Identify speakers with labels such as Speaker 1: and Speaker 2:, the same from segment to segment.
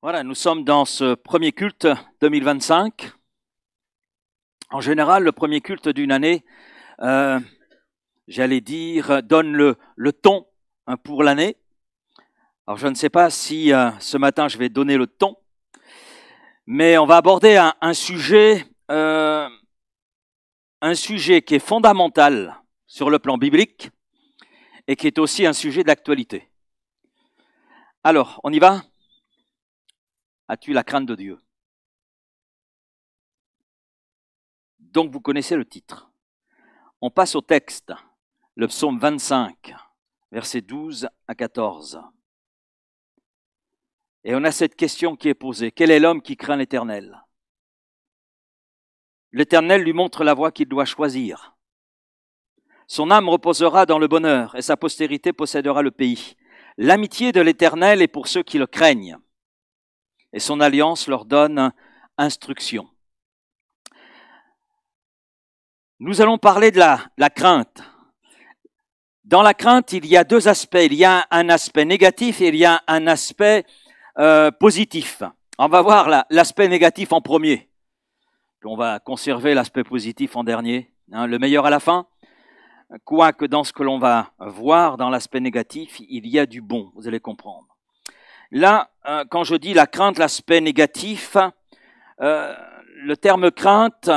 Speaker 1: Voilà, nous sommes dans ce premier culte 2025. En général, le premier culte d'une année, j'allais dire, donne le ton pour l'année. Alors, je ne sais pas si ce matin, je vais donner le ton, mais on va aborder un sujet qui est fondamental sur le plan biblique et qui est aussi un sujet d'actualité. Alors, on y va ? As-tu la crainte de Dieu ? Donc, vous connaissez le titre. On passe au texte, le psaume 25, versets 12 à 14. Et on a cette question qui est posée. Quel est l'homme qui craint l'Éternel ? L'Éternel lui montre la voie qu'il doit choisir. Son âme reposera dans le bonheur et sa postérité possédera le pays. L'amitié de l'Éternel est pour ceux qui le craignent et son alliance leur donne instruction. Nous allons parler de la crainte. Dans la crainte, il y a deux aspects. Il y a un aspect négatif et il y a un aspect positif. On va voir l'aspect négatif en premier. Puis on va conserver l'aspect positif en dernier. Le meilleur à la fin. Quoique dans ce que l'on va voir dans l'aspect négatif, il y a du bon, vous allez comprendre. Là, quand je dis la crainte, l'aspect négatif, le terme crainte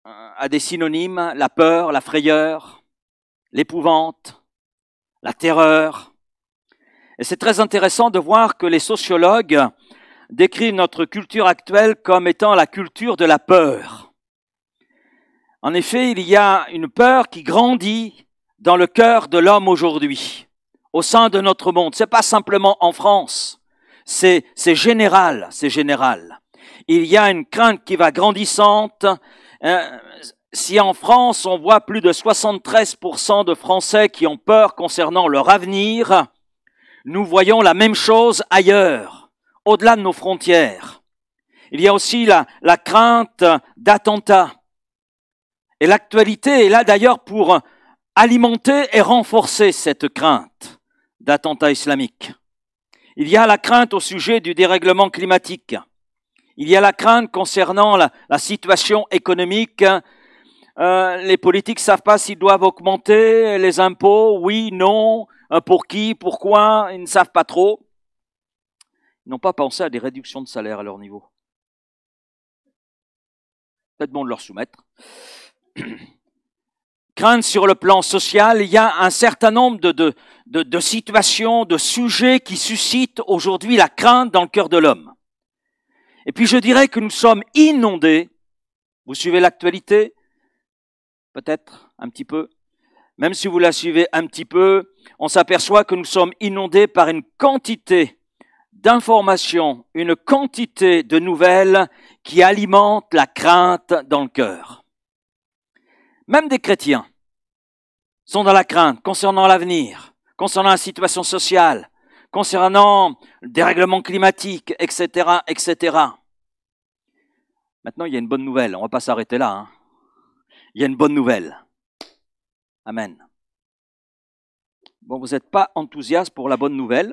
Speaker 1: a des synonymes, la peur, la frayeur, l'épouvante, la terreur. Et c'est très intéressant de voir que les sociologues décrivent notre culture actuelle comme étant la culture de la peur. En effet, il y a une peur qui grandit dans le cœur de l'homme aujourd'hui, au sein de notre monde. C'est pas simplement en France, c'est général, c'est général. Il y a une crainte qui va grandissante. Si en France, on voit plus de 73% de Français qui ont peur concernant leur avenir, nous voyons la même chose ailleurs, au-delà de nos frontières. Il y a aussi la crainte d'attentats. Et l'actualité est là d'ailleurs pour alimenter et renforcer cette crainte d'attentats islamiques. Il y a la crainte au sujet du dérèglement climatique. Il y a la crainte concernant la situation économique. Les politiques ne savent pas s'ils doivent augmenter les impôts, oui, non, pour qui, pourquoi, ils ne savent pas trop. Ils n'ont pas pensé à des réductions de salaire à leur niveau. Peut-être bon de leur soumettre. Crainte sur le plan social, il y a un certain nombre de situations, de sujets qui suscitent aujourd'hui la crainte dans le cœur de l'homme. Et puis je dirais que nous sommes inondés, vous suivez l'actualité, peut-être un petit peu, même si vous la suivez un petit peu, on s'aperçoit que nous sommes inondés par une quantité d'informations, une quantité de nouvelles qui alimentent la crainte dans le cœur. Même des chrétiens sont dans la crainte concernant l'avenir, concernant la situation sociale, concernant le dérèglement climatique, etc., etc. Maintenant, il y a une bonne nouvelle. On ne va pas s'arrêter là. Il y a une bonne nouvelle. Amen. Bon, vous n'êtes pas enthousiaste pour la bonne nouvelle.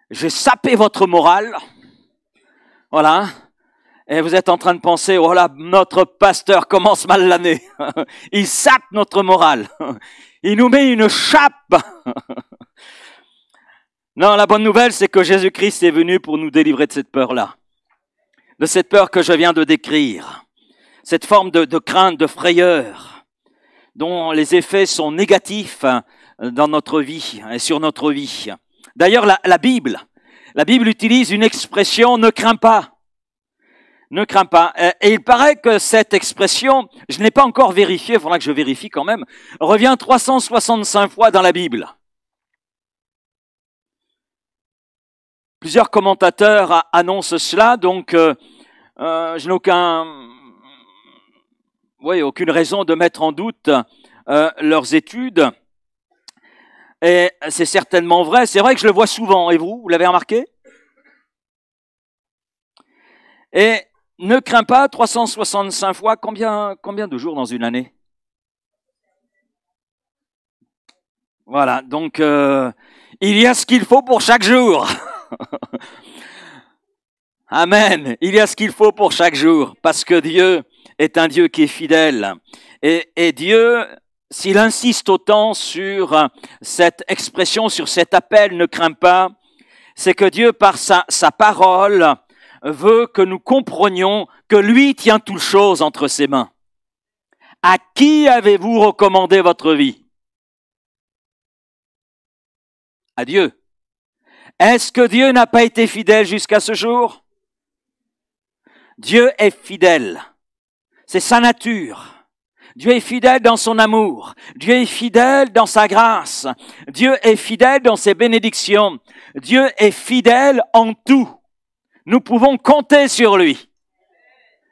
Speaker 1: J'ai sapé votre morale. Voilà. Et vous êtes en train de penser, oh là, notre pasteur commence mal l'année. Il sape notre morale. Il nous met une chape. Non, la bonne nouvelle, c'est que Jésus-Christ est venu pour nous délivrer de cette peur-là. De cette peur que je viens de décrire. Cette forme de crainte, de frayeur, dont les effets sont négatifs dans notre vie et sur notre vie. D'ailleurs, la Bible utilise une expression « ne crains pas ». Ne crains pas. Et il paraît que cette expression, je n'ai pas encore vérifié, il faudra que je vérifie quand même, revient 365 fois dans la Bible. Plusieurs commentateurs annoncent cela, donc je n'ai aucune raison de mettre en doute leurs études. Et c'est certainement vrai. C'est vrai que je le vois souvent. Et vous l'avez remarqué ? Et ne crains pas, 365 fois, combien de jours dans une année ? Voilà, donc il y a ce qu'il faut pour chaque jour. Amen. Il y a ce qu'il faut pour chaque jour, parce que Dieu est un Dieu qui est fidèle. Et Dieu, s'il insiste autant sur cette expression, sur cet appel, ne crains pas, c'est que Dieu, par sa parole, veut que nous comprenions que lui tient toutes choses entre ses mains. À qui avez-vous recommandé votre vie? À Dieu. Est-ce que Dieu n'a pas été fidèle jusqu'à ce jour? Dieu est fidèle. C'est sa nature. Dieu est fidèle dans son amour. Dieu est fidèle dans sa grâce. Dieu est fidèle dans ses bénédictions. Dieu est fidèle en tout. Nous pouvons compter sur lui.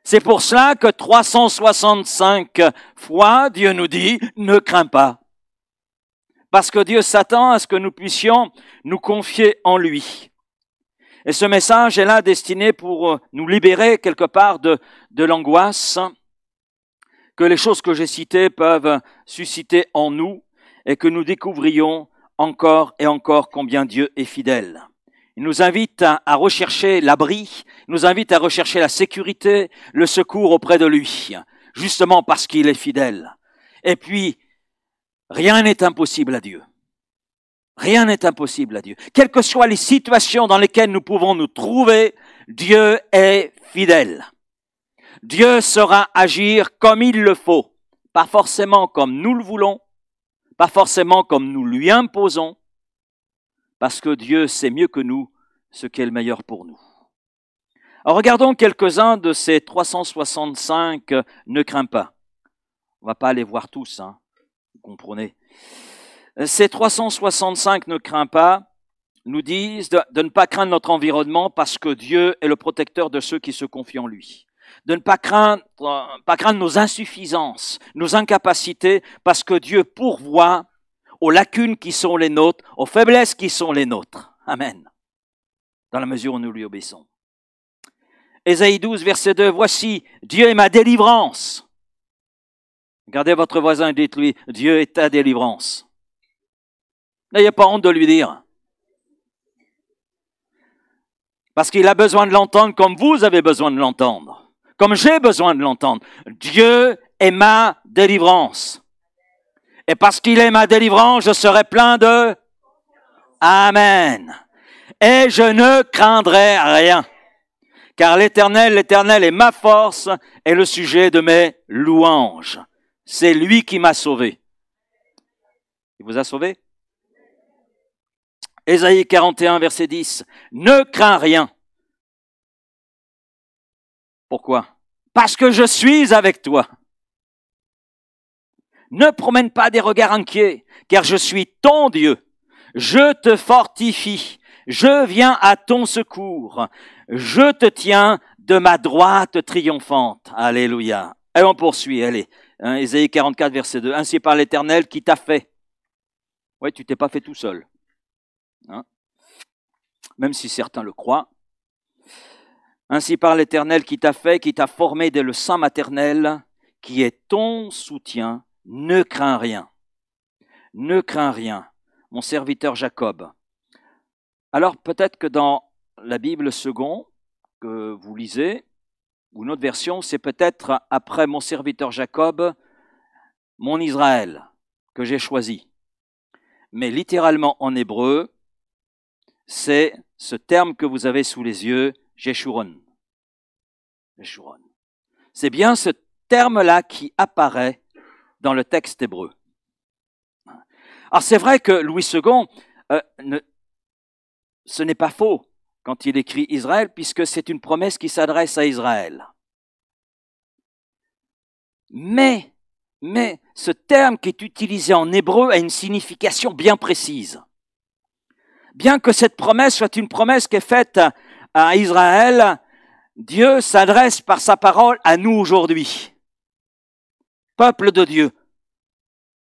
Speaker 1: C'est pour cela que 365 fois, Dieu nous dit, ne crains pas. Parce que Dieu s'attend à ce que nous puissions nous confier en lui. Et ce message est là destiné pour nous libérer quelque part de l'angoisse que les choses que j'ai citées peuvent susciter en nous et que nous découvrions encore et encore combien Dieu est fidèle. Il nous invite à rechercher l'abri, il nous invite à rechercher la sécurité, le secours auprès de lui, justement parce qu'il est fidèle. Et puis, rien n'est impossible à Dieu. Rien n'est impossible à Dieu. Quelles que soient les situations dans lesquelles nous pouvons nous trouver, Dieu est fidèle. Dieu saura agir comme il le faut, pas forcément comme nous le voulons, pas forcément comme nous lui imposons, parce que Dieu sait mieux que nous ce qui est le meilleur pour nous. Alors regardons quelques-uns de ces 365 ne crains pas. On ne va pas les voir tous, hein, vous comprenez. Ces 365 ne crains pas nous disent de ne pas craindre notre environnement parce que Dieu est le protecteur de ceux qui se confient en lui. De ne pas craindre nos insuffisances, nos incapacités, parce que Dieu pourvoit aux lacunes qui sont les nôtres, aux faiblesses qui sont les nôtres. Amen. Dans la mesure où nous lui obéissons. Ésaïe 12, verset 2, « Voici, Dieu est ma délivrance. » Regardez votre voisin et dites-lui, « Dieu est ta délivrance. » N'ayez pas honte de lui dire. Parce qu'il a besoin de l'entendre comme vous avez besoin de l'entendre. Comme j'ai besoin de l'entendre. Dieu est ma délivrance. Et parce qu'il est ma délivrance, je serai plein de... Amen. Et je ne craindrai rien. Car l'Éternel est ma force et le sujet de mes louanges. C'est lui qui m'a sauvé. Il vous a sauvé? Ésaïe 41, verset 10. Ne crains rien. Pourquoi? Parce que je suis avec toi. Ne promène pas des regards inquiets, car je suis ton Dieu. Je te fortifie. Je viens à ton secours. Je te tiens de ma droite triomphante. Alléluia. Et on poursuit, allez. Ésaïe 44, verset 2. Ainsi par l'Éternel qui t'a fait. Oui, tu t'es pas fait tout seul. Hein? Même si certains le croient. Ainsi par l'Éternel qui t'a fait, qui t'a formé dès le sein maternel, qui est ton soutien, ne crains rien. Ne crains rien, mon serviteur Jacob. Alors peut-être que dans la Bible second que vous lisez, ou une autre version, c'est peut-être après mon serviteur Jacob, mon Israël, que j'ai choisi. Mais littéralement en hébreu, c'est ce terme que vous avez sous les yeux, Jeshurun. Jeshurun. C'est bien ce terme-là qui apparaît dans le texte hébreu. Alors c'est vrai que Louis II, ce n'est pas faux quand il écrit Israël, puisque c'est une promesse qui s'adresse à Israël. Mais ce terme qui est utilisé en hébreu a une signification bien précise. Bien que cette promesse soit une promesse qui est faite à Israël, Dieu s'adresse par sa parole à nous aujourd'hui. Peuple de Dieu,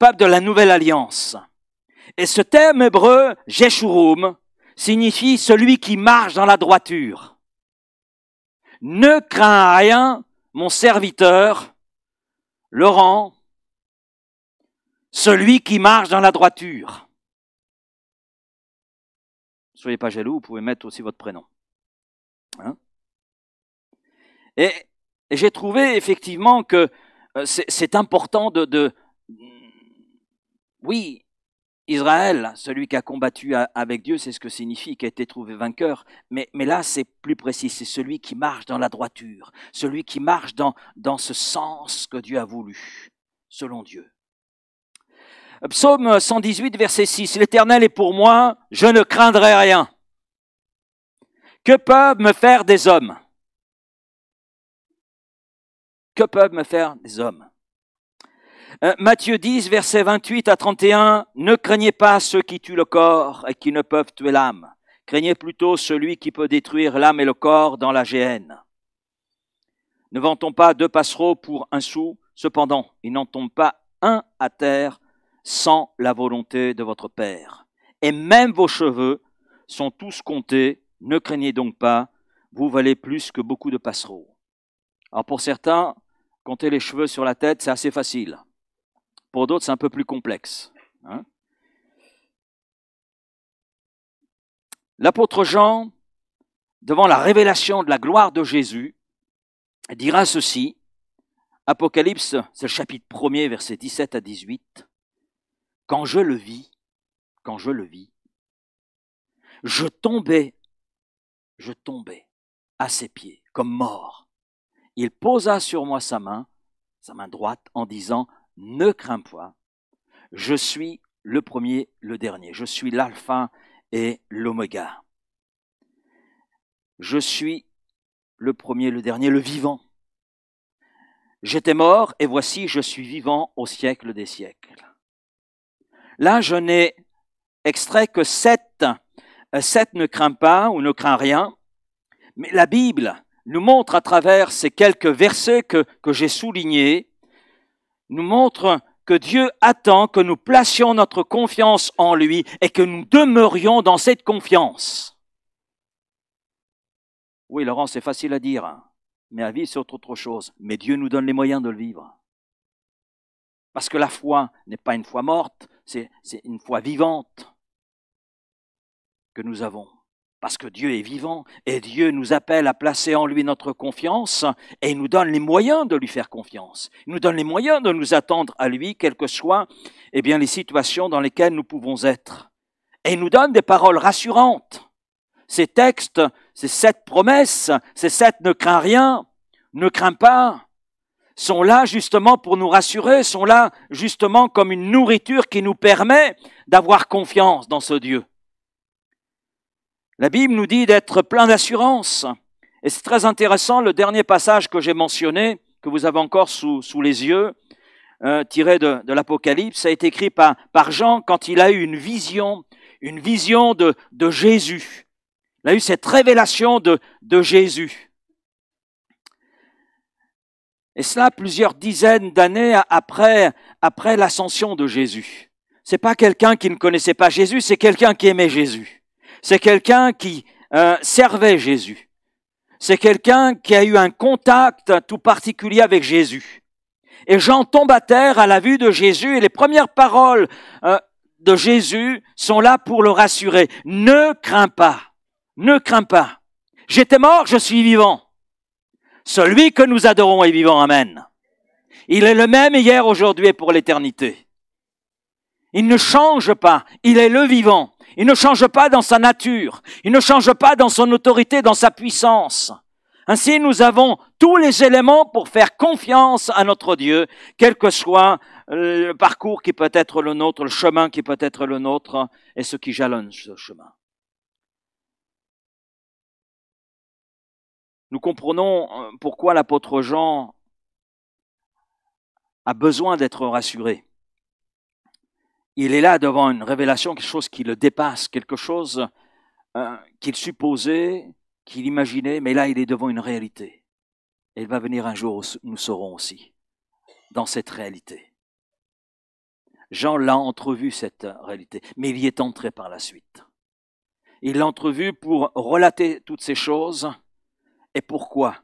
Speaker 1: peuple de la nouvelle alliance. Et ce terme hébreu, Jeshurum, signifie celui qui marche dans la droiture. Ne crains rien, mon serviteur, Laurent, celui qui marche dans la droiture. Soyez pas jaloux, vous pouvez mettre aussi votre prénom. Hein? Et, et j'ai trouvé effectivement que c'est important oui, Israël, celui qui a combattu avec Dieu, c'est ce que signifie, qui a été trouvé vainqueur. Mais là, c'est plus précis, c'est celui qui marche dans la droiture, celui qui marche dans ce sens que Dieu a voulu, selon Dieu. Psaume 118, verset 6, « L'Éternel est pour moi, je ne craindrai rien. Que peuvent me faire des hommes? Que peuvent me faire des hommes? » Matthieu 10, versets 28 à 31, « Ne craignez pas ceux qui tuent le corps et qui ne peuvent tuer l'âme. Craignez plutôt celui qui peut détruire l'âme et le corps dans la géhenne. Ne vend-on pas 2 passereaux pour 1 sou? Cependant, il n'en tombe pas un à terre sans la volonté de votre Père. Et même vos cheveux sont tous comptés. Ne craignez donc pas, vous valez plus que beaucoup de passereaux. » Alors pour certains, compter les cheveux sur la tête, c'est assez facile. Pour d'autres, c'est un peu plus complexe. L'apôtre Jean, devant la révélation de la gloire de Jésus, dira ceci, Apocalypse, c'est le chapitre 1er, versets 17 à 18. « Quand je le vis, je tombais à ses pieds, comme mort. Il posa sur moi sa main droite, en disant, « Ne crains pas, je suis le premier, le dernier. Je suis l'alpha et l'oméga. Je suis le premier, le dernier, le vivant. J'étais mort et voici, je suis vivant au siècle des siècles. » Là, je n'ai extrait que 7. 7 ne craint pas ou ne craint rien. Mais la Bible nous montre à travers ces quelques versets que j'ai soulignés, nous montre que Dieu attend que nous placions notre confiance en lui et que nous demeurions dans cette confiance. Oui, Laurent, c'est facile à dire, mais à vivre, c'est autre chose. Mais Dieu nous donne les moyens de le vivre. Parce que la foi n'est pas une foi morte, c'est une foi vivante que nous avons. Parce que Dieu est vivant et Dieu nous appelle à placer en lui notre confiance et il nous donne les moyens de lui faire confiance. Il nous donne les moyens de nous attendre à lui, quelles que soient les situations dans lesquelles nous pouvons être. Et il nous donne des paroles rassurantes. Ces textes, ces 7 promesses, ces 7 ne crains rien, ne crains pas, sont là justement pour nous rassurer, sont là justement comme une nourriture qui nous permet d'avoir confiance dans ce Dieu. La Bible nous dit d'être plein d'assurance. Et c'est très intéressant, le dernier passage que j'ai mentionné, que vous avez encore sous les yeux, tiré de l'Apocalypse, a été écrit par Jean quand il a eu une vision de Jésus. Il a eu cette révélation de Jésus. Et cela plusieurs dizaines d'années après l'ascension de Jésus. C'est pas quelqu'un qui ne connaissait pas Jésus, c'est quelqu'un qui aimait Jésus. C'est quelqu'un qui servait Jésus. C'est quelqu'un qui a eu un contact tout particulier avec Jésus. Et Jean tombe à terre à la vue de Jésus et les premières paroles de Jésus sont là pour le rassurer. Ne crains pas, ne crains pas. J'étais mort, je suis vivant. Celui que nous adorons est vivant, amen. Il est le même hier, aujourd'hui et pour l'éternité. Il ne change pas, il est le vivant. Il ne change pas dans sa nature, il ne change pas dans son autorité, dans sa puissance. Ainsi, nous avons tous les éléments pour faire confiance à notre Dieu, quel que soit le parcours qui peut être le nôtre, le chemin qui peut être le nôtre, et ce qui jalonne ce chemin. Nous comprenons pourquoi l'apôtre Jean a besoin d'être rassuré. Il est là devant une révélation, quelque chose qui le dépasse, quelque chose qu'il supposait, qu'il imaginait, mais là il est devant une réalité. Et il va venir un jour où nous serons aussi dans cette réalité. Jean l'a entrevu cette réalité, mais il y est entré par la suite. Il l'a entrevu pour relater toutes ces choses. Et pourquoi?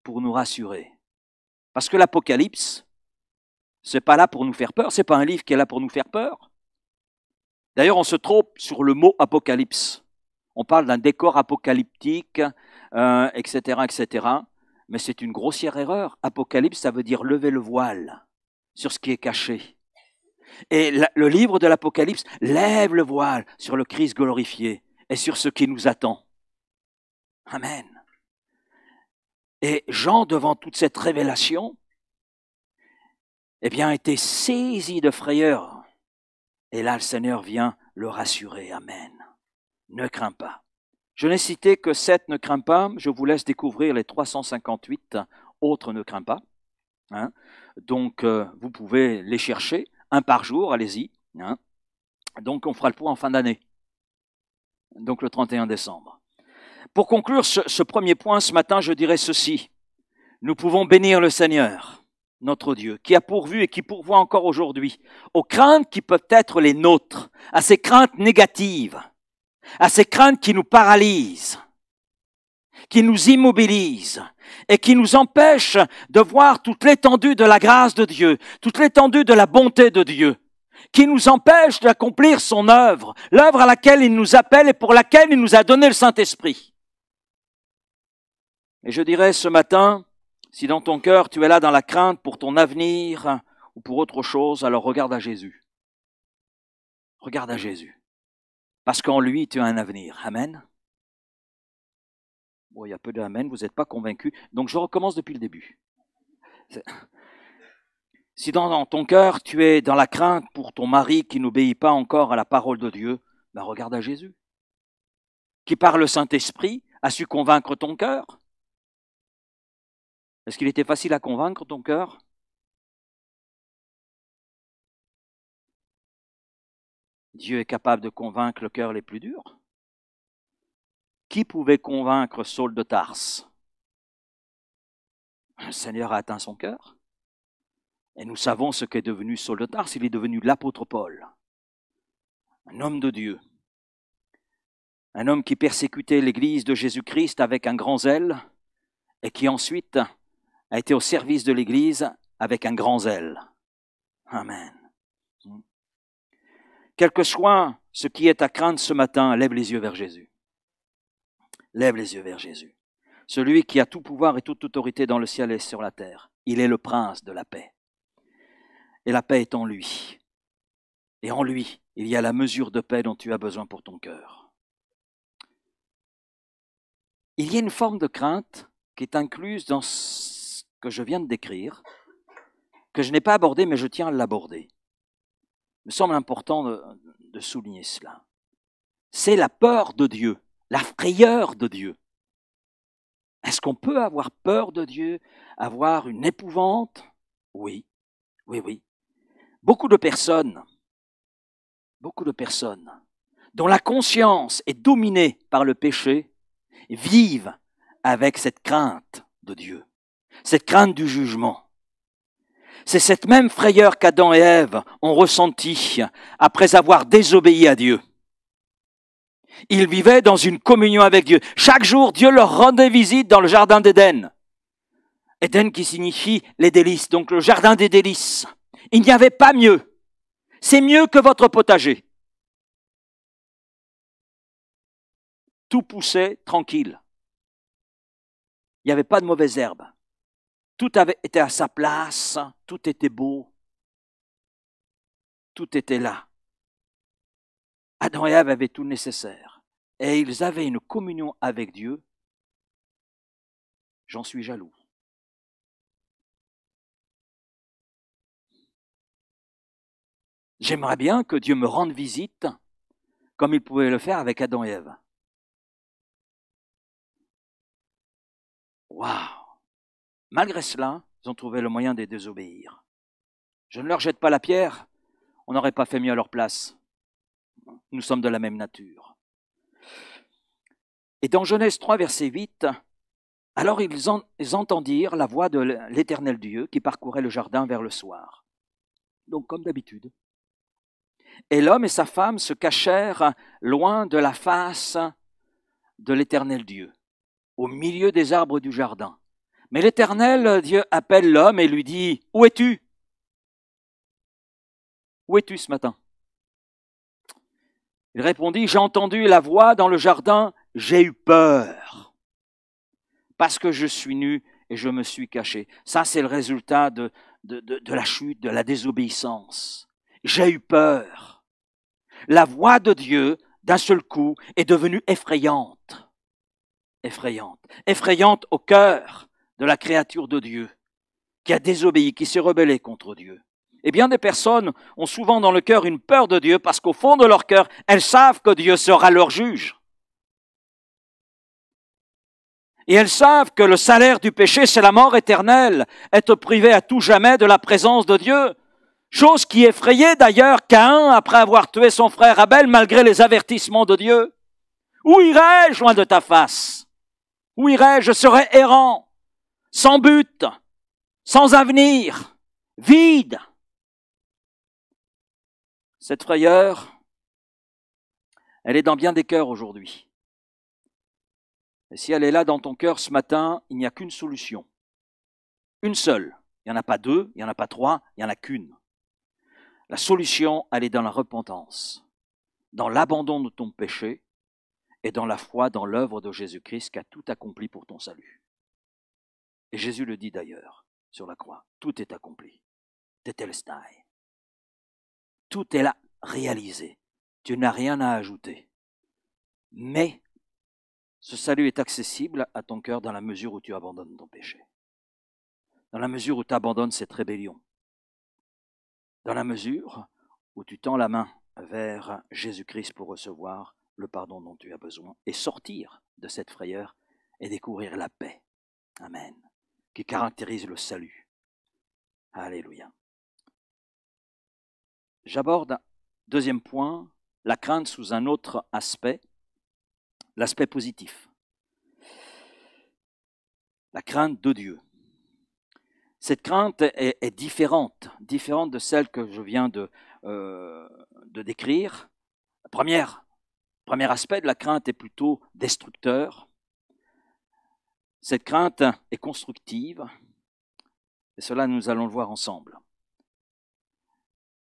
Speaker 1: Pour nous rassurer. Parce que l'Apocalypse, c'est pas là pour nous faire peur, c'est pas un livre qui est là pour nous faire peur. D'ailleurs, on se trompe sur le mot apocalypse. On parle d'un décor apocalyptique, etc., etc. Mais c'est une grossière erreur. Apocalypse, ça veut dire lever le voile sur ce qui est caché. Et le livre de l'Apocalypse lève le voile sur le Christ glorifié et sur ce qui nous attend. Amen. Et Jean, devant toute cette révélation, eh bien, était saisi de frayeur. Et là, le Seigneur vient le rassurer. Amen. Ne crains pas. Je n'ai cité que 7 ne crains pas. Je vous laisse découvrir les 358 autres ne crains pas. Hein. Donc, vous pouvez les chercher. Un par jour, allez-y. Hein. Donc, on fera le point en fin d'année. Donc, le 31 décembre. Pour conclure ce premier point, ce matin, je dirais ceci. Nous pouvons bénir le Seigneur, notre Dieu, qui a pourvu et qui pourvoit encore aujourd'hui aux craintes qui peuvent être les nôtres, à ces craintes négatives, à ces craintes qui nous paralysent, qui nous immobilisent et qui nous empêchent de voir toute l'étendue de la grâce de Dieu, toute l'étendue de la bonté de Dieu, qui nous empêchent d'accomplir son œuvre, l'œuvre à laquelle il nous appelle et pour laquelle il nous a donné le Saint-Esprit. Et je dirais ce matin, si dans ton cœur tu es là dans la crainte pour ton avenir ou pour autre chose, alors regarde à Jésus. Regarde à Jésus. Parce qu'en lui, tu as un avenir. Amen. Bon, il y a peu d'amen, vous n'êtes pas convaincus. Donc je recommence depuis le début. Si dans ton cœur tu es dans la crainte pour ton mari qui n'obéit pas encore à la parole de Dieu, ben regarde à Jésus. Qui par le Saint-Esprit a su convaincre ton cœur. Est-ce qu'il était facile à convaincre ton cœur? Dieu est capable de convaincre le cœur les plus durs. Qui pouvait convaincre Saul de Tarse? Le Seigneur a atteint son cœur. Et nous savons ce qu'est devenu Saul de Tarse. Il est devenu l'apôtre Paul. Un homme de Dieu. Un homme qui persécutait l'Église de Jésus-Christ avec un grand zèle et qui ensuite a été au service de l'Église avec un grand zèle. Amen. Quel que soit ce qui est à craindre ce matin, lève les yeux vers Jésus. Lève les yeux vers Jésus. Celui qui a tout pouvoir et toute autorité dans le ciel et sur la terre. Il est le prince de la paix. Et la paix est en lui. Et en lui, il y a la mesure de paix dont tu as besoin pour ton cœur. Il y a une forme de crainte qui est incluse dans ce que je viens de décrire, que je n'ai pas abordé, mais je tiens à l'aborder. Il me semble important de souligner cela. C'est la peur de Dieu, la frayeur de Dieu. Est-ce qu'on peut avoir peur de Dieu, avoir une épouvante? Oui, oui, oui. Beaucoup de personnes, dont la conscience est dominée par le péché, vivent avec cette crainte de Dieu, cette crainte du jugement. C'est cette même frayeur qu'Adam et Ève ont ressentie après avoir désobéi à Dieu. Ils vivaient dans une communion avec Dieu. Chaque jour, Dieu leur rendait visite dans le jardin d'Éden. Éden qui signifie les délices, donc le jardin des délices. Il n'y avait pas mieux. C'est mieux que votre potager. Tout poussait tranquille. Il n'y avait pas de mauvaises herbes. Tout était à sa place, tout était beau. Tout était là. Adam et Ève avaient tout le nécessaire. Et ils avaient une communion avec Dieu. J'en suis jaloux. J'aimerais bien que Dieu me rende visite comme il pouvait le faire avec Adam et Ève. Waouh! Malgré cela, ils ont trouvé le moyen de désobéir. Je ne leur jette pas la pierre, on n'aurait pas fait mieux à leur place. Nous sommes de la même nature. Et dans Genèse 3, verset 8, alors ils entendirent la voix de l'Éternel Dieu qui parcourait le jardin vers le soir. Donc comme d'habitude. Et l'homme et sa femme se cachèrent loin de la face de l'Éternel Dieu, au milieu des arbres du jardin. Mais l'Éternel Dieu appelle l'homme et lui dit, « Où es-tu? Où es-tu ce matin ?» Il répondit, « J'ai entendu la voix dans le jardin, j'ai eu peur, parce que je suis nu et je me suis caché. Ça, c'est le résultat de la chute, de la désobéissance. J'ai eu peur. La voix de Dieu, d'un seul coup, est devenue effrayante. Effrayante. Effrayante au cœur de la créature de Dieu, qui a désobéi, qui s'est rebellée contre Dieu. Et bien des personnes ont souvent dans le cœur une peur de Dieu parce qu'au fond de leur cœur, elles savent que Dieu sera leur juge. Et elles savent que le salaire du péché, c'est la mort éternelle, être privé à tout jamais de la présence de Dieu. Chose qui effrayait d'ailleurs Caïn après avoir tué son frère Abel malgré les avertissements de Dieu. Où irai-je loin de ta face? Où irai-je? Je serai errant, sans but, sans avenir, vide. Cette frayeur, elle est dans bien des cœurs aujourd'hui. Et si elle est là dans ton cœur ce matin, il n'y a qu'une solution. Une seule. Il n'y en a pas deux, il n'y en a pas trois, il n'y en a qu'une. La solution, elle est dans la repentance, dans l'abandon de ton péché et dans la foi dans l'œuvre de Jésus-Christ qui a tout accompli pour ton salut. Et Jésus le dit d'ailleurs sur la croix, tout est accompli. Tetelestai. Tout est là, réalisé. Tu n'as rien à ajouter. Mais ce salut est accessible à ton cœur dans la mesure où tu abandonnes ton péché. Dans la mesure où tu abandonnes cette rébellion. Dans la mesure où tu tends la main vers Jésus-Christ pour recevoir le pardon dont tu as besoin et sortir de cette frayeur et découvrir la paix. Amen. Qui caractérise le salut. Alléluia. J'aborde, deuxième point, la crainte sous un autre aspect, l'aspect positif. La crainte de Dieu. Cette crainte est différente de celle que je viens de décrire. Le premier aspect de la crainte est plutôt destructeur. Cette crainte est constructive, et cela nous allons le voir ensemble.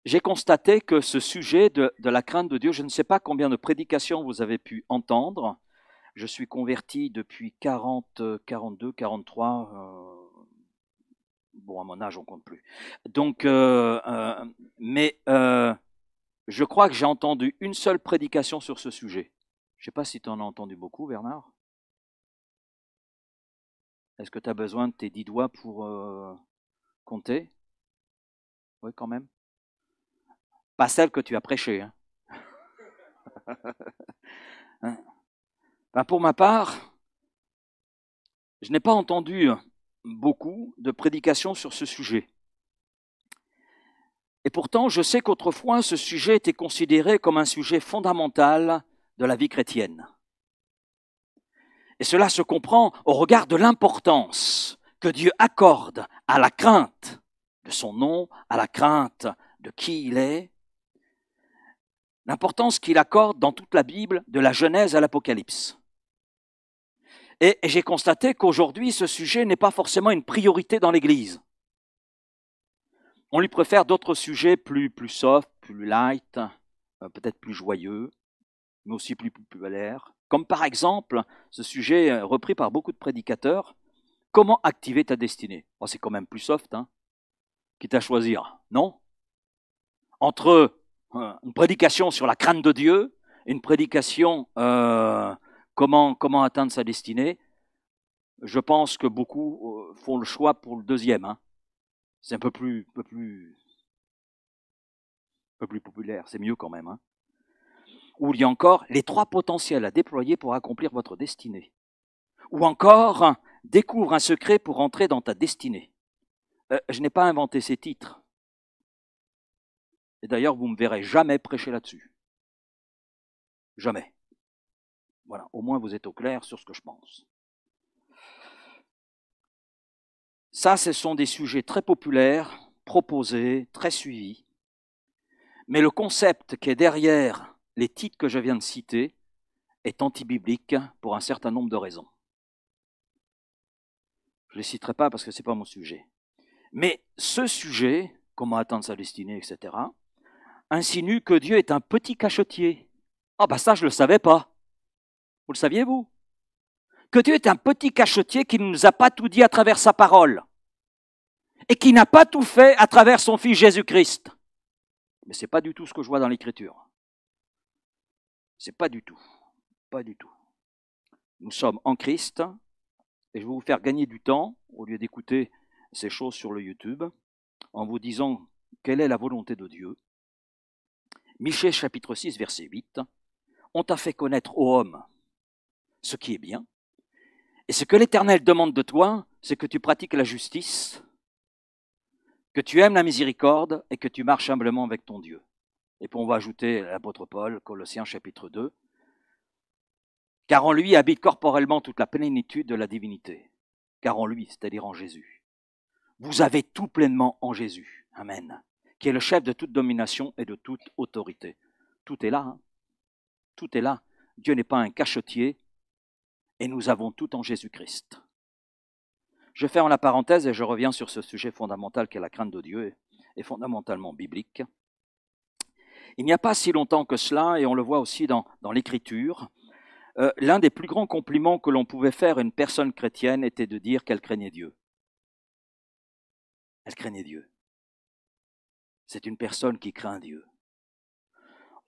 Speaker 1: J'ai constaté que ce sujet de la crainte de Dieu, je ne sais pas combien de prédications vous avez pu entendre. Je suis converti depuis 42, 43, bon, à mon âge, on ne compte plus. Donc, je crois que j'ai entendu une seule prédication sur ce sujet. Je ne sais pas si tu en as entendu beaucoup, Bernard. Est-ce que tu as besoin de tes 10 doigts pour compter? Oui, quand même. Pas celle que tu as prêchée. Hein. Ben, pour ma part, je n'ai pas entendu beaucoup de prédications sur ce sujet. Et pourtant, je sais qu'autrefois, ce sujet était considéré comme un sujet fondamental de la vie chrétienne. Et cela se comprend au regard de l'importance que Dieu accorde à la crainte de son nom, à la crainte de qui il est, l'importance qu'il accorde dans toute la Bible, de la Genèse à l'Apocalypse. Et j'ai constaté qu'aujourd'hui, ce sujet n'est pas forcément une priorité dans l'Église. On lui préfère d'autres sujets plus soft, plus light, peut-être plus joyeux, mais aussi plus populaires. Comme par exemple, ce sujet repris par beaucoup de prédicateurs, comment activer ta destinée? Oh, c'est quand même plus soft, hein, quitte à choisir, non? Entre une prédication sur la crainte de Dieu, une prédication comment atteindre sa destinée, je pense que beaucoup font le choix pour le deuxième. Hein. C'est un peu plus populaire, c'est mieux quand même. Hein. Ou il y a encore les 3 potentiels à déployer pour accomplir votre destinée. Ou encore, découvre un secret pour entrer dans ta destinée. Je n'ai pas inventé ces titres. Et d'ailleurs, vous ne me verrez jamais prêcher là-dessus. Jamais. Voilà, au moins vous êtes au clair sur ce que je pense. Ça, ce sont des sujets très populaires, proposés, très suivis. Mais le concept qui est derrière les titres que je viens de citer est anti-biblique pour un certain nombre de raisons. Je ne les citerai pas parce que ce n'est pas mon sujet. Mais ce sujet, comment atteindre sa destinée, etc., insinue que Dieu est un petit cachetier. Ah ben ça, je ne le savais pas. Vous le saviez, vous? que Dieu est un petit cachetier qui ne nous a pas tout dit à travers sa parole et qui n'a pas tout fait à travers son Fils Jésus-Christ. Mais ce n'est pas du tout ce que je vois dans l'Écriture. C'est pas du tout. Pas du tout. Nous sommes en Christ et je vais vous faire gagner du temps au lieu d'écouter ces choses sur le YouTube en vous disant quelle est la volonté de Dieu. Michée chapitre 6 verset 8. On t'a fait connaître, ô homme, ce qui est bien. Et ce que l'Éternel demande de toi, c'est que tu pratiques la justice, que tu aimes la miséricorde et que tu marches humblement avec ton Dieu. Et puis on va ajouter l'apôtre Paul, Colossiens chapitre 2. Car en lui habite corporellement toute la plénitude de la divinité. Car en lui, c'est-à-dire en Jésus. Vous avez tout pleinement en Jésus. Amen. Qui est le chef de toute domination et de toute autorité. Tout est là. Hein? Tout est là. Dieu n'est pas un cachetier et nous avons tout en Jésus-Christ. Je ferme la parenthèse et je reviens sur ce sujet fondamental qu'est la crainte de Dieu et fondamentalement biblique. Il n'y a pas si longtemps que cela, et on le voit aussi dans l'Écriture, l'un des plus grands compliments que l'on pouvait faire à une personne chrétienne était de dire qu'elle craignait Dieu. Elle craignait Dieu. C'est une personne qui craint Dieu.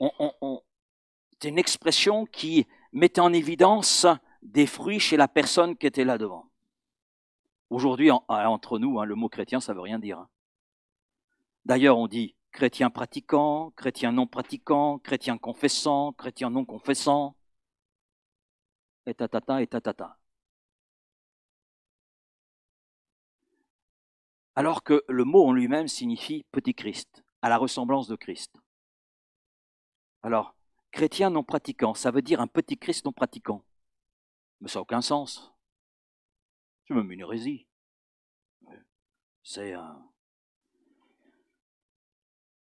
Speaker 1: C'est une expression qui mettait en évidence des fruits chez la personne qui était là devant. Aujourd'hui, entre nous, le mot chrétien, ça ne veut rien dire. D'ailleurs, on dit chrétien pratiquant, chrétien non pratiquant, chrétien confessant, chrétien non confessant, et tatata, et tatata. Alors que le mot en lui-même signifie petit Christ, à la ressemblance de Christ. Alors, chrétien non pratiquant, ça veut dire un petit Christ non pratiquant. Mais ça n'a aucun sens. C'est même une hérésie. C'est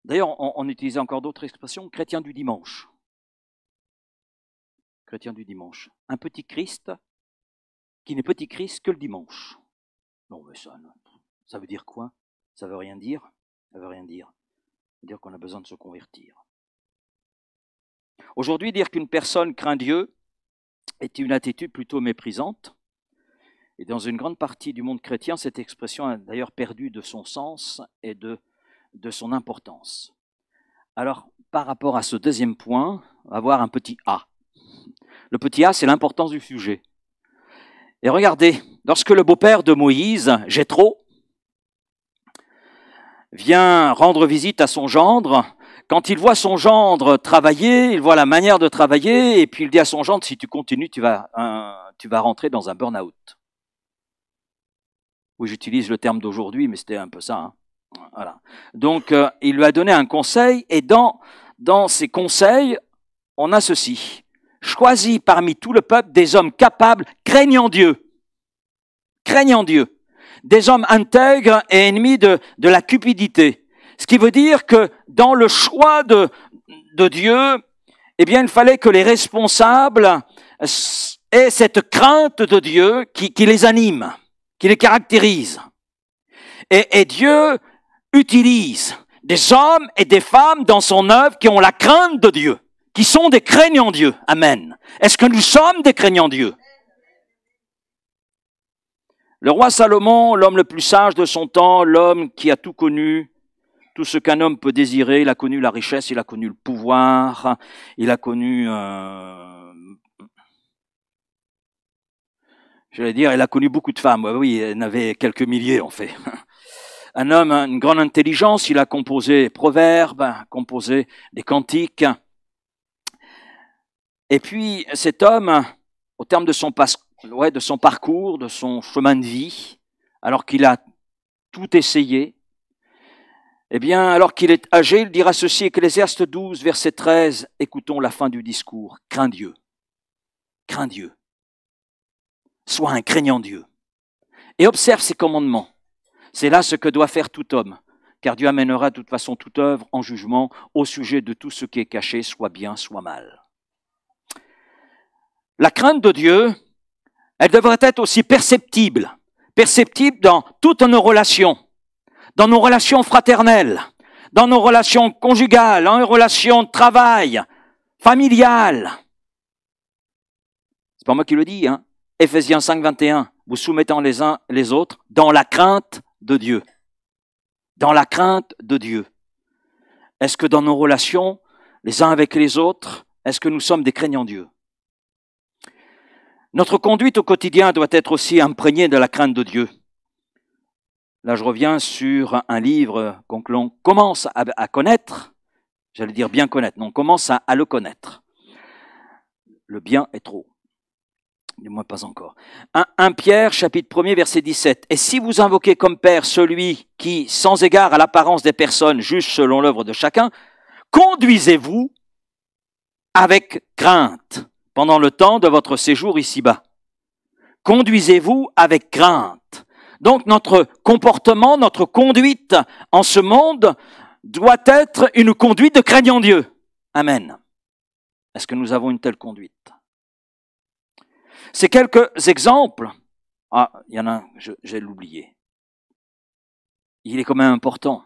Speaker 1: D'ailleurs, on utilisait encore d'autres expressions, chrétien du dimanche. Chrétien du dimanche. Un petit Christ qui n'est petit Christ que le dimanche. Non, mais ça veut dire quoi? Ça veut rien dire. Ça veut rien dire. Ça veut dire qu'on a besoin de se convertir. Aujourd'hui, dire qu'une personne craint Dieu est une attitude plutôt méprisante. Et dans une grande partie du monde chrétien, cette expression a d'ailleurs perdu de son sens et de son importance. Alors, par rapport à ce deuxième point, on va voir un petit A. Le petit A, c'est l'importance du sujet. Et regardez, lorsque le beau-père de Moïse, Jéthro, vient rendre visite à son gendre, quand il voit son gendre travailler, il voit la manière de travailler, et puis il dit à son gendre, si tu continues, tu vas rentrer dans un burn-out. Oui, j'utilise le terme d'aujourd'hui, mais c'était un peu ça. Hein. Voilà. Donc, il lui a donné un conseil, et dans ces conseils, on a ceci. Choisis parmi tout le peuple des hommes capables, craignant Dieu. Craignant Dieu. Des hommes intègres et ennemis de la cupidité. Ce qui veut dire que dans le choix de Dieu, eh bien, il fallait que les responsables aient cette crainte de Dieu qui les anime, qui les caractérise. Et Dieu utilise des hommes et des femmes dans son œuvre qui ont la crainte de Dieu, qui sont des craignants Dieu. Amen. Est-ce que nous sommes des craignants Dieu? Le roi Salomon, l'homme le plus sage de son temps, l'homme qui a tout connu, tout ce qu'un homme peut désirer, il a connu la richesse, il a connu le pouvoir, il a connu, il a connu beaucoup de femmes. Oui, il en avait quelques milliers en fait. Un homme, une grande intelligence, il a composé des proverbes, composé des cantiques. Et puis cet homme, au terme de son parcours, de son chemin de vie, alors qu'il a tout essayé, eh bien, alors qu'il est âgé, il dira ceci, Ecclésiaste 12, verset 13, écoutons la fin du discours. Crains Dieu. Crains Dieu. Sois un craignant Dieu. Et observe ses commandements. C'est là ce que doit faire tout homme, car Dieu amènera de toute façon toute œuvre en jugement au sujet de tout ce qui est caché, soit bien, soit mal. La crainte de Dieu, elle devrait être aussi perceptible dans toutes nos relations fraternelles, dans nos relations conjugales, dans nos relations de travail, familiales. C'est pas moi qui le dis, hein. Éphésiens 5, 21, vous soumettant les uns les autres dans la crainte de Dieu. Dans la crainte de Dieu. Est-ce que dans nos relations, les uns avec les autres, est-ce que nous sommes des craignants Dieu? Notre conduite au quotidien doit être aussi imprégnée de la crainte de Dieu. Là, je reviens sur un livre qu'on commence à connaître, j'allais dire bien connaître, non, on commence à le connaître. Le bien est trop. Du moins pas encore. 1 Pierre, chapitre 1er, verset 17. « Et si vous invoquez comme Père celui qui, sans égard à l'apparence des personnes, juge selon l'œuvre de chacun, conduisez-vous avec crainte pendant le temps de votre séjour ici-bas. » Conduisez-vous avec crainte. Donc notre comportement, notre conduite en ce monde doit être une conduite de craignant Dieu. Amen. Est-ce que nous avons une telle conduite? Ces quelques exemples, il y en a un, j'ai l'oublié. Il est quand même important.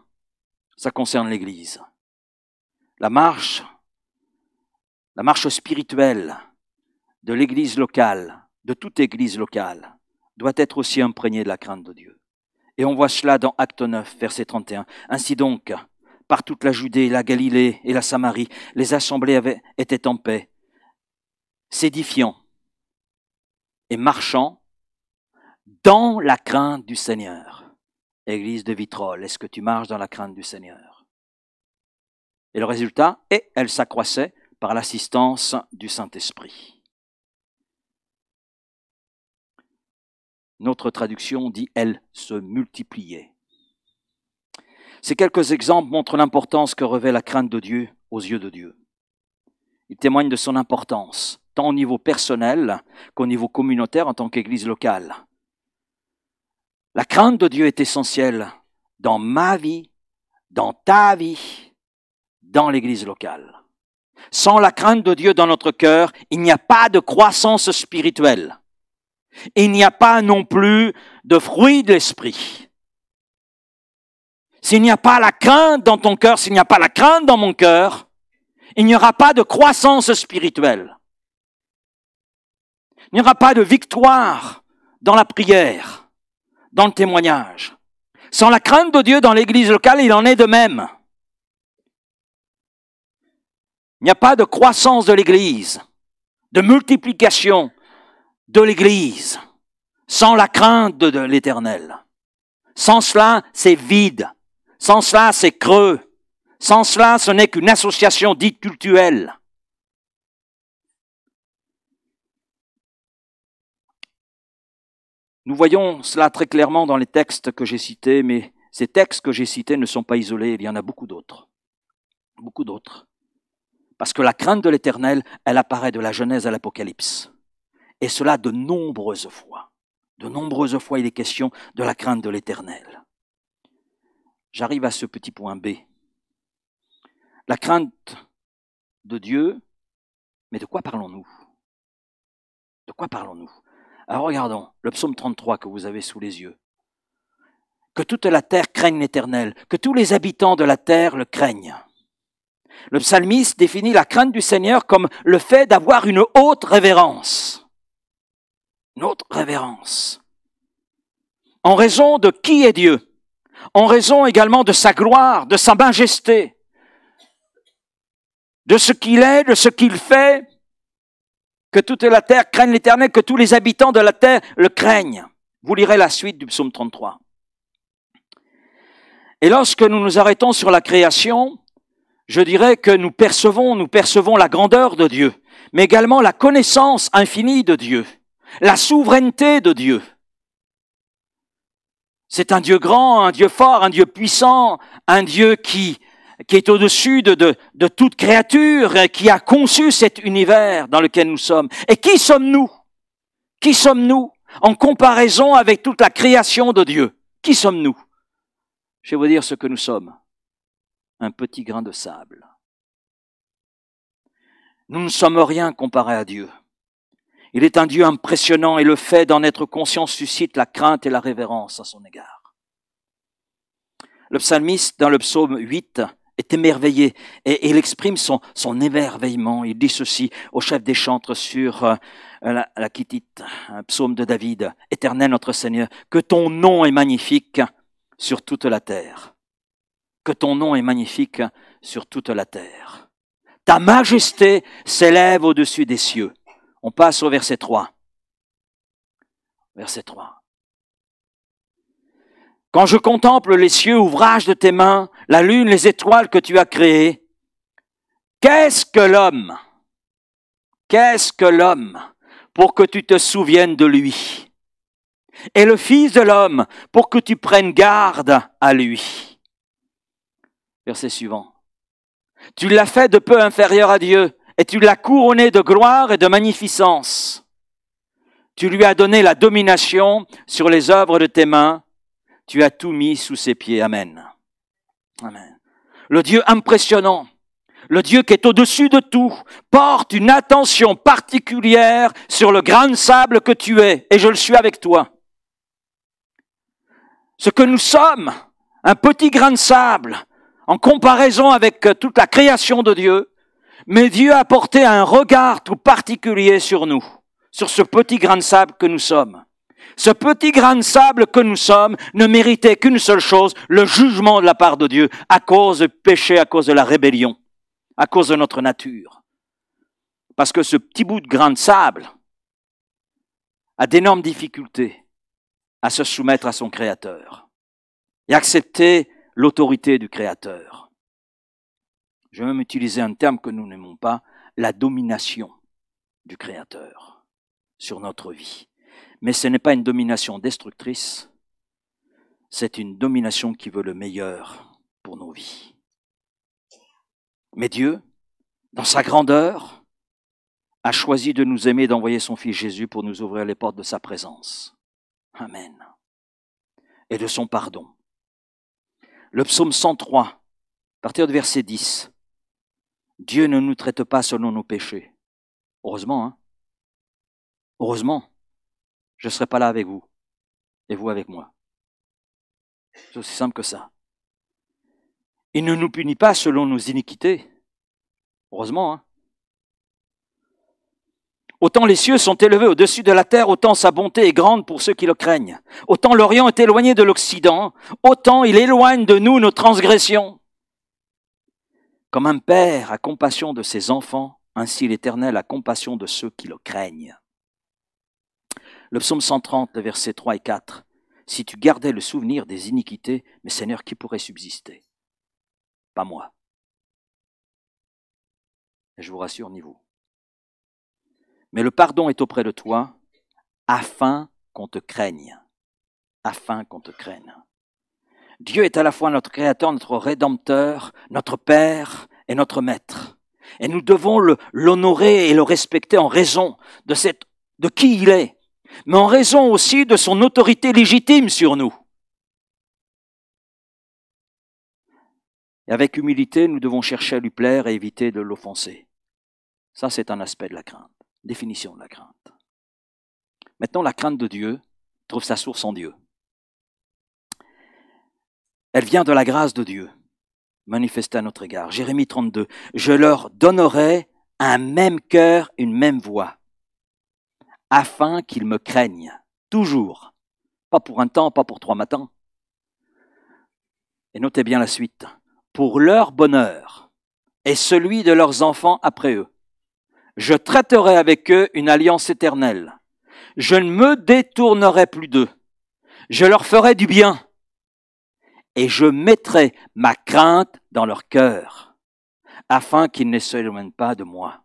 Speaker 1: Ça concerne l'Église. La marche spirituelle de l'Église locale, de toute Église locale, doit être aussi imprégnée de la crainte de Dieu. Et on voit cela dans Acte 9, verset 31. Ainsi donc, par toute la Judée, la Galilée et la Samarie, les assemblées étaient en paix, s'édifiant et marchant dans la crainte du Seigneur. Église de Vitrolles, est-ce que tu marches dans la crainte du Seigneur? Et le résultat, elle s'accroissait par l'assistance du Saint-Esprit. Notre traduction dit « elle se multipliait ». Ces quelques exemples montrent l'importance que revêt la crainte de Dieu aux yeux de Dieu. Ils témoignent de son importance, tant au niveau personnel qu'au niveau communautaire en tant qu'Église locale. La crainte de Dieu est essentielle dans ma vie, dans ta vie, dans l'Église locale. Sans la crainte de Dieu dans notre cœur, il n'y a pas de croissance spirituelle. Il n'y a pas non plus de fruit de l'esprit. S'il n'y a pas la crainte dans ton cœur, s'il n'y a pas la crainte dans mon cœur, il n'y aura pas de croissance spirituelle. Il n'y aura pas de victoire dans la prière, dans le témoignage. Sans la crainte de Dieu dans l'Église locale, il en est de même. Il n'y a pas de croissance de l'Église, de multiplication de l'Église, sans la crainte de l'Éternel. Sans cela, c'est vide. Sans cela, c'est creux. Sans cela, ce n'est qu'une association dite cultuelle. Nous voyons cela très clairement dans les textes que j'ai cités, mais ces textes que j'ai cités ne sont pas isolés, il y en a beaucoup d'autres. Beaucoup d'autres. Parce que la crainte de l'Éternel, elle apparaît de la Genèse à l'Apocalypse. Et cela de nombreuses fois. De nombreuses fois, il est question de la crainte de l'Éternel. J'arrive à ce petit point B. La crainte de Dieu, mais de quoi parlons-nous? De quoi parlons-nous? Alors regardons le psaume 33 que vous avez sous les yeux. Que toute la terre craigne l'Éternel, que tous les habitants de la terre le craignent. Le psalmiste définit la crainte du Seigneur comme le fait d'avoir une haute révérence. Une haute révérence. En raison de qui est Dieu, en raison également de sa gloire, de sa majesté, de ce qu'il est, de ce qu'il fait, que toute la terre craigne l'Éternel, que tous les habitants de la terre le craignent. Vous lirez la suite du psaume 33. Et lorsque nous nous arrêtons sur la création, je dirais que nous percevons la grandeur de Dieu, mais également la connaissance infinie de Dieu, la souveraineté de Dieu. C'est un Dieu grand, un Dieu fort, un Dieu puissant, un Dieu qui est au-dessus de toute créature, qui a conçu cet univers dans lequel nous sommes. Et qui sommes-nous? Qui sommes-nous en comparaison avec toute la création de Dieu? Qui sommes-nous? Je vais vous dire ce que nous sommes. Un petit grain de sable. Nous ne sommes rien comparé à Dieu. Il est un Dieu impressionnant et le fait d'en être conscient suscite la crainte et la révérence à son égard. Le psalmiste, dans le psaume 8, est émerveillé et il exprime son émerveillement. Il dit ceci au chef des chantres sur la Kittite, un psaume de David. « Éternel notre Seigneur, que ton nom est magnifique sur toute la terre. Que ton nom est magnifique sur toute la terre. Ta majesté s'élève au-dessus des cieux. » On passe au verset 3. Verset 3. « Quand je contemple les cieux, ouvrage de tes mains, la lune, les étoiles que tu as créées, qu'est-ce que l'homme? Qu'est-ce que l'homme pour que tu te souviennes de lui? Et le Fils de l'homme pour que tu prennes garde à lui. » Verset suivant. « Tu l'as fait de peu inférieur à Dieu, et tu l'as couronné de gloire et de magnificence. Tu lui as donné la domination sur les œuvres de tes mains. Tu as tout mis sous ses pieds. » Amen. Amen. Le Dieu impressionnant, le Dieu qui est au-dessus de tout, porte une attention particulière sur le grain de sable que tu es, et je le suis avec toi. Ce que nous sommes, un petit grain de sable, en comparaison avec toute la création de Dieu, mais Dieu a porté un regard tout particulier sur nous, sur ce petit grain de sable que nous sommes. Ce petit grain de sable que nous sommes ne méritait qu'une seule chose, le jugement de la part de Dieu, à cause du péché, à cause de la rébellion, à cause de notre nature. Parce que ce petit bout de grain de sable a d'énormes difficultés à se soumettre à son Créateur et accepter l'autorité du Créateur. Je vais même utiliser un terme que nous n'aimons pas, la domination du Créateur sur notre vie. Mais ce n'est pas une domination destructrice, c'est une domination qui veut le meilleur pour nos vies. Mais Dieu, dans sa grandeur, a choisi de nous aimer et d'envoyer son Fils Jésus pour nous ouvrir les portes de sa présence. Amen. Et de son pardon. Le psaume 103, à partir du verset 10. Dieu ne nous traite pas selon nos péchés. Heureusement, hein? Heureusement. Je ne serai pas là avec vous, et vous avec moi. C'est aussi simple que ça. Il ne nous punit pas selon nos iniquités. Heureusement, hein. Autant les cieux sont élevés au-dessus de la terre, autant sa bonté est grande pour ceux qui le craignent. Autant l'Orient est éloigné de l'Occident, autant il éloigne de nous nos transgressions. Comme un père a compassion de ses enfants, ainsi l'Éternel a compassion de ceux qui le craignent. Le psaume 130, versets 3 et 4. « Si tu gardais le souvenir des iniquités, mais Seigneur, qui pourrait subsister? Pas moi. Et je vous rassure, ni vous. Mais le pardon est auprès de toi, afin qu'on te craigne. Afin qu'on te craigne. » Dieu est à la fois notre Créateur, notre Rédempteur, notre Père et notre Maître. Et nous devons l'honorer et le respecter en raison de qui il est, mais en raison aussi de son autorité légitime sur nous. Et avec humilité, nous devons chercher à lui plaire et éviter de l'offenser. Ça, c'est un aspect de la crainte, définition de la crainte. Maintenant, la crainte de Dieu trouve sa source en Dieu. Elle vient de la grâce de Dieu, manifestée à notre égard. Jérémie 32, « Je leur donnerai un même cœur, une même voix, afin qu'ils me craignent, toujours, pas pour un temps, pas pour 3 matins. » Et notez bien la suite, « Pour leur bonheur et celui de leurs enfants après eux. Je traiterai avec eux une alliance éternelle. Je ne me détournerai plus d'eux. Je leur ferai du bien. Et je mettrai ma crainte dans leur cœur, afin qu'ils ne s'éloignent pas de moi. »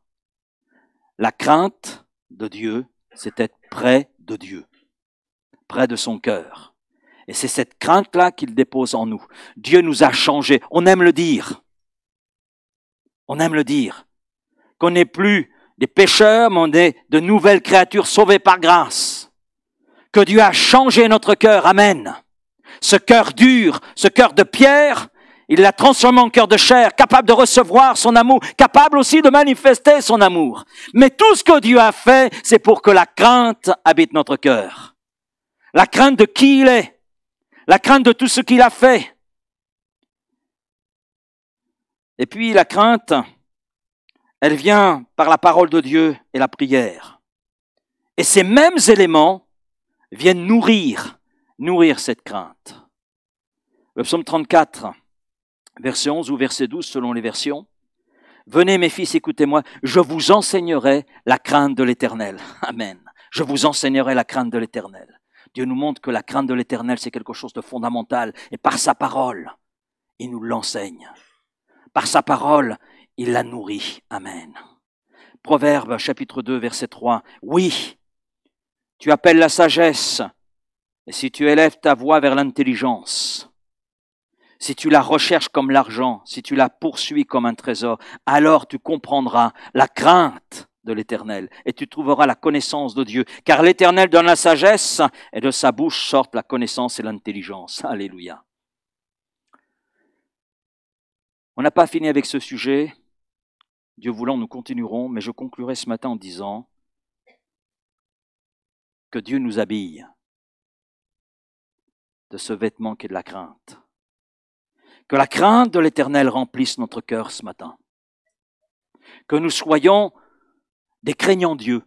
Speaker 1: La crainte de Dieu, c'est être près de Dieu, près de son cœur. Et c'est cette crainte-là qu'il dépose en nous. Dieu nous a changés. On aime le dire. On aime le dire. Qu'on n'est plus des pécheurs, mais on est de nouvelles créatures sauvées par grâce. Que Dieu a changé notre cœur. Amen. Ce cœur dur, ce cœur de pierre, il l'a transformé en cœur de chair, capable de recevoir son amour, capable aussi de manifester son amour. Mais tout ce que Dieu a fait, c'est pour que la crainte habite notre cœur. La crainte de qui il est, la crainte de tout ce qu'il a fait. Et puis la crainte, elle vient par la parole de Dieu et la prière. Et ces mêmes éléments viennent nourrir cette crainte. Le psaume 34, verset 11 ou verset 12 selon les versions. Venez mes fils, écoutez-moi, je vous enseignerai la crainte de l'Éternel. Amen. Je vous enseignerai la crainte de l'Éternel. Dieu nous montre que la crainte de l'Éternel, c'est quelque chose de fondamental. Et par sa parole, il nous l'enseigne. Par sa parole, il la nourrit. Amen. Proverbe chapitre 2, verset 3. Oui, tu appelles la sagesse, et si tu élèves ta voix vers l'intelligence, si tu la recherches comme l'argent, si tu la poursuis comme un trésor, alors tu comprendras la crainte de l'Éternel et tu trouveras la connaissance de Dieu. Car l'Éternel donne la sagesse et de sa bouche sortent la connaissance et l'intelligence. Alléluia. On n'a pas fini avec ce sujet. Dieu voulant, nous continuerons, mais je conclurai ce matin en disant que Dieu nous habille de ce vêtement qui est de la crainte. Que la crainte de l'Éternel remplisse notre cœur ce matin. Que nous soyons des craignants Dieu.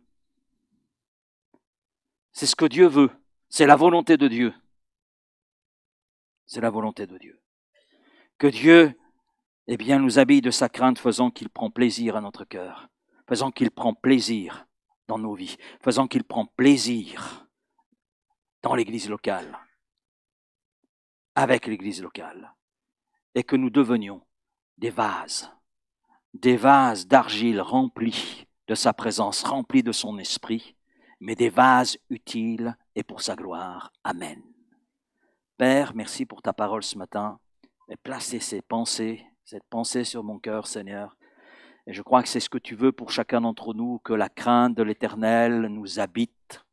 Speaker 1: C'est ce que Dieu veut. C'est la volonté de Dieu. C'est la volonté de Dieu. Que Dieu, nous habille de sa crainte, faisant qu'il prend plaisir à notre cœur. Faisant qu'il prend plaisir dans nos vies. Faisant qu'il prend plaisir dans l'église locale. Avec l'église locale. Et que nous devenions des vases d'argile remplis de sa présence, remplis de son esprit, mais des vases utiles et pour sa gloire. Amen. Père, merci pour ta parole ce matin, et placer cette pensée sur mon cœur, Seigneur. Et je crois que c'est ce que tu veux pour chacun d'entre nous, que la crainte de l'Éternel nous habite,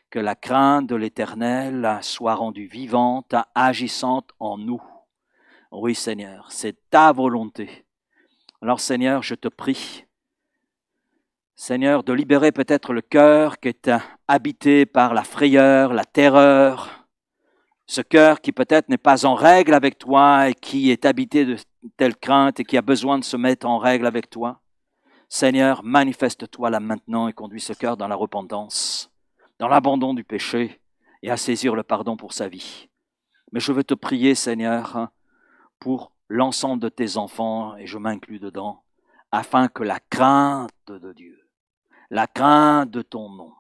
Speaker 1: que la crainte de l'Éternel soit rendue vivante, agissante en nous. Oui, Seigneur, c'est ta volonté. Alors, Seigneur, je te prie, Seigneur, de libérer peut-être le cœur qui est habité par la frayeur, la terreur, ce cœur qui peut-être n'est pas en règle avec toi et qui est habité de telle crainte et qui a besoin de se mettre en règle avec toi. Seigneur, manifeste-toi là maintenant et conduis ce cœur dans la repentance, dans l'abandon du péché et à saisir le pardon pour sa vie. Mais je veux te prier, Seigneur, pour l'ensemble de tes enfants, et je m'inclus dedans, afin que la crainte de Dieu, la crainte de ton nom,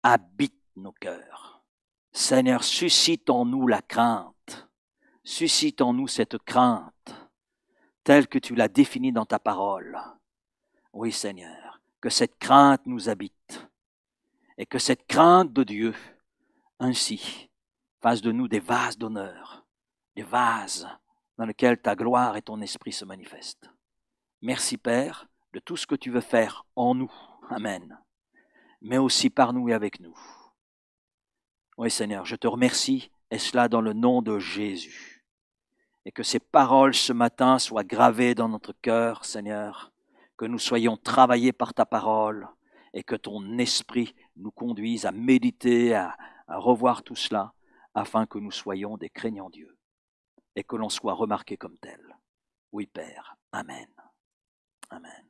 Speaker 1: habite nos cœurs. Seigneur, suscite en nous la crainte, suscite en nous cette crainte, telle que tu l'as définie dans ta parole. Oui, Seigneur, que cette crainte nous habite, et que cette crainte de Dieu, ainsi, fasse de nous des vases d'honneur, des vases dans lesquels ta gloire et ton esprit se manifestent. Merci, Père, de tout ce que tu veux faire en nous. Amen. Mais aussi par nous et avec nous. Oui, Seigneur, je te remercie, et cela dans le nom de Jésus. Et que ces paroles ce matin soient gravées dans notre cœur, Seigneur, que nous soyons travaillés par ta parole, et que ton esprit nous conduise à méditer, à revoir tout cela, afin que nous soyons des craignants Dieu. Et que l'on soit remarqué comme tel. Oui, Père. Amen. Amen.